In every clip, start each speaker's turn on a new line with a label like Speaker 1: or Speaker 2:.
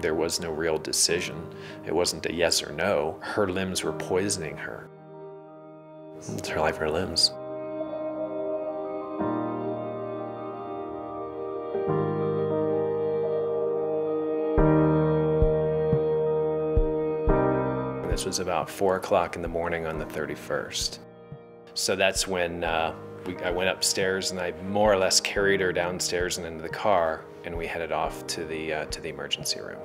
Speaker 1: There was no real decision. It wasn't a yes or no. Her limbs were poisoning her. It's her life, her limbs. This was about 4 o'clock in the morning on the 31st. So that's when I went upstairs and I more or less carried her downstairs and into the car, and we headed off to the emergency room.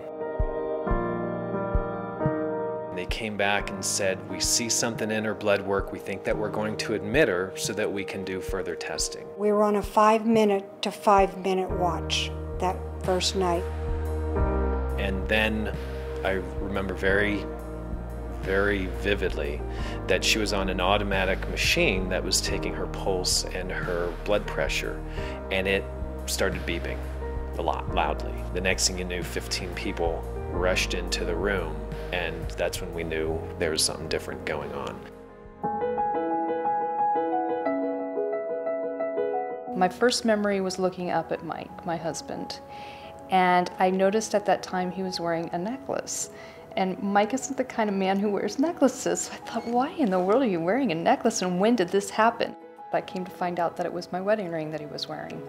Speaker 1: They came back and said, we see something in her blood work. We think that we're going to admit her so that we can do further testing.
Speaker 2: We were on a 5-minute to 5-minute watch that first night.
Speaker 1: And then I remember very vividly that she was on an automatic machine that was taking her pulse and her blood pressure, and it started beeping a lot, loudly. The next thing you knew, 15 people rushed into the room, and that's when we knew there was something different going on.
Speaker 3: My first memory was looking up at Mike, my husband, and I noticed at that time he was wearing a necklace. And Mike isn't the kind of man who wears necklaces. So I thought, why in the world are you wearing a necklace, and when did this happen? I came to find out that it was my wedding ring that he was wearing.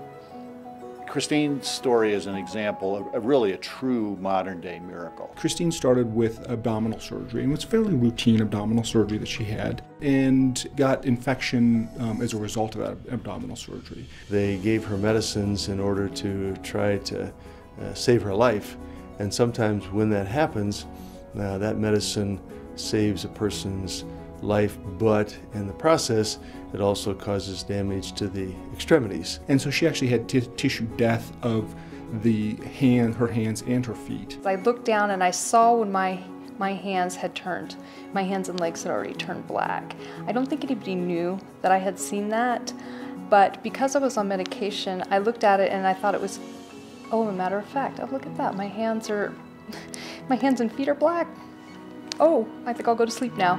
Speaker 4: Christine's story is an example of really a true modern-day miracle.
Speaker 5: Christine started with abdominal surgery, and it was fairly routine abdominal surgery that she had, and got infection as a result of that abdominal surgery.
Speaker 6: They gave her medicines in order to try to save her life, and sometimes when that happens, that medicine saves a person's life, but in the process, it also causes damage to the extremities.
Speaker 5: And so she actually had tissue death of her hands and her feet.
Speaker 3: I looked down and I saw when my hands had turned, my hands and legs had already turned black. I don't think anybody knew that I had seen that, but because I was on medication, I looked at it and I thought it was, oh, a matter of fact, oh, look at that, my hands and feet are black. Oh, I think I'll go to sleep now.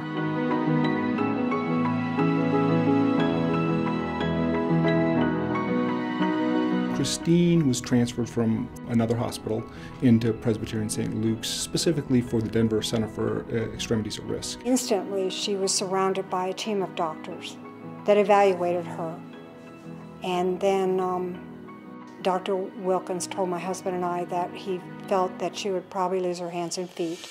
Speaker 5: Christine was transferred from another hospital into Presbyterian St. Luke's, specifically for the Denver Center for Extremities at Risk.
Speaker 2: Instantly, she was surrounded by a team of doctors that evaluated her. And then Dr. Wilkins told my husband and I that he felt that she would probably lose her hands and feet.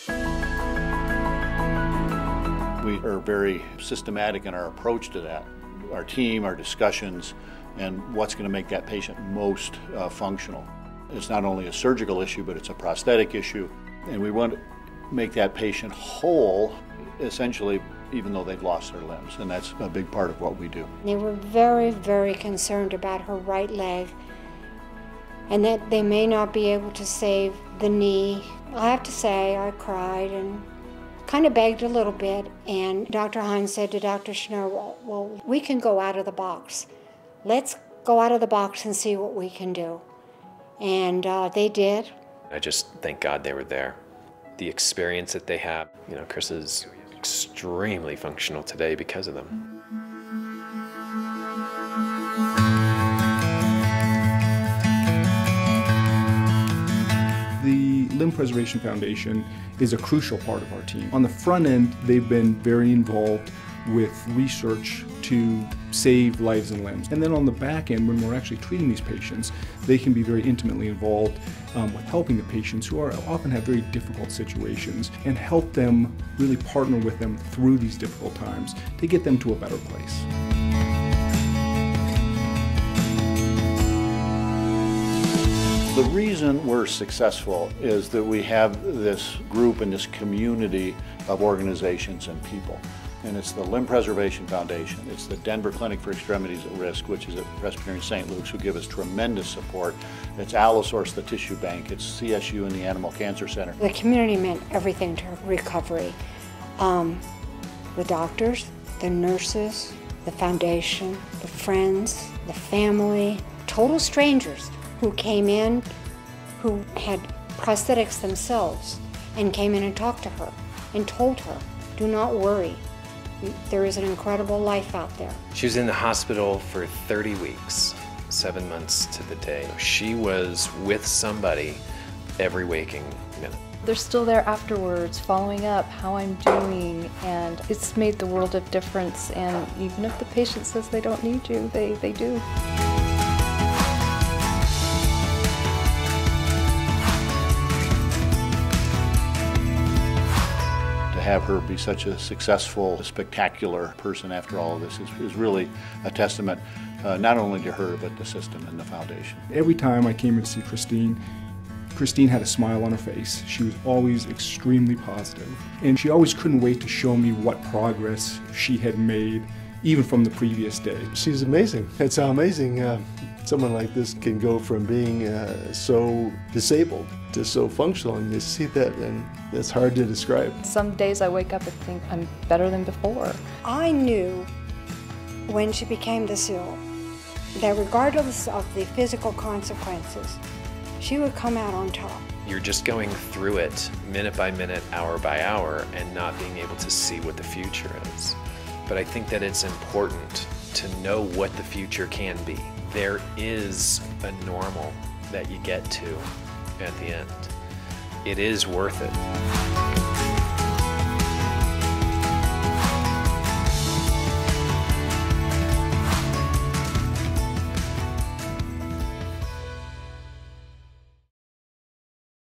Speaker 4: We are very systematic in our approach to that. Our team, our discussions, and what's going to make that patient most functional. It's not only a surgical issue, but it's a prosthetic issue. And we want to make that patient whole, essentially, even though they've lost their limbs. And that's a big part of what we do.
Speaker 2: They were very, very concerned about her right leg and that they may not be able to save the knee. I have to say, I cried and kind of begged a little bit. And Dr. Hines said to Dr. Schnur, well, we can go out of the box. Let's go out of the box and see what we can do. And they did.
Speaker 1: I just thank God they were there. The experience that they have, Chris is extremely functional today because of them.
Speaker 5: The Limb Preservation Foundation is a crucial part of our team. On the front end, they've been very involved with research to save lives and limbs. And then on the back end, when we're actually treating these patients, they can be very intimately involved with helping the patients who often have very difficult situations, and help them really partner with them through these difficult times to get them to a better place.
Speaker 4: The reason we're successful is that we have this group and this community of organizations and people. And it's the Limb Preservation Foundation, it's the Denver Clinic for Extremities at Risk, which is at Presbyterian St. Luke's, who give us tremendous support. It's Allosource, the tissue bank, it's CSU and the Animal Cancer Center.
Speaker 2: The community meant everything to recovery. The doctors, the nurses, the foundation, the friends, the family, total strangers who came in, who had prosthetics themselves, and came in and talked to her and told her, do not worry. There is an incredible life out there.
Speaker 1: She was in the hospital for 30 weeks, 7 months to the day. She was with somebody every waking minute.
Speaker 3: They're still there afterwards, following up how I'm doing, and it's made the world of difference. And even if the patient says they don't need you, they do.
Speaker 4: To have her be such a successful, spectacular person after all of this is really a testament not only to her, but the system and the foundation.
Speaker 5: Every time I came in to see Christine had a smile on her face. She was always extremely positive, and she always couldn't wait to show me what progress she had made, even from the previous day.
Speaker 6: She's amazing. It's amazing someone like this can go from being so disabled to so functional, and you see that, and it's hard to describe.
Speaker 3: Some days I wake up and think I'm better than before.
Speaker 2: I knew when she became this ill that regardless of the physical consequences, she would come out on top.
Speaker 1: You're just going through it minute by minute, hour by hour, and not being able to see what the future is. But I think that it's important to know what the future can be. There is a normal that you get to at the end. It is worth it.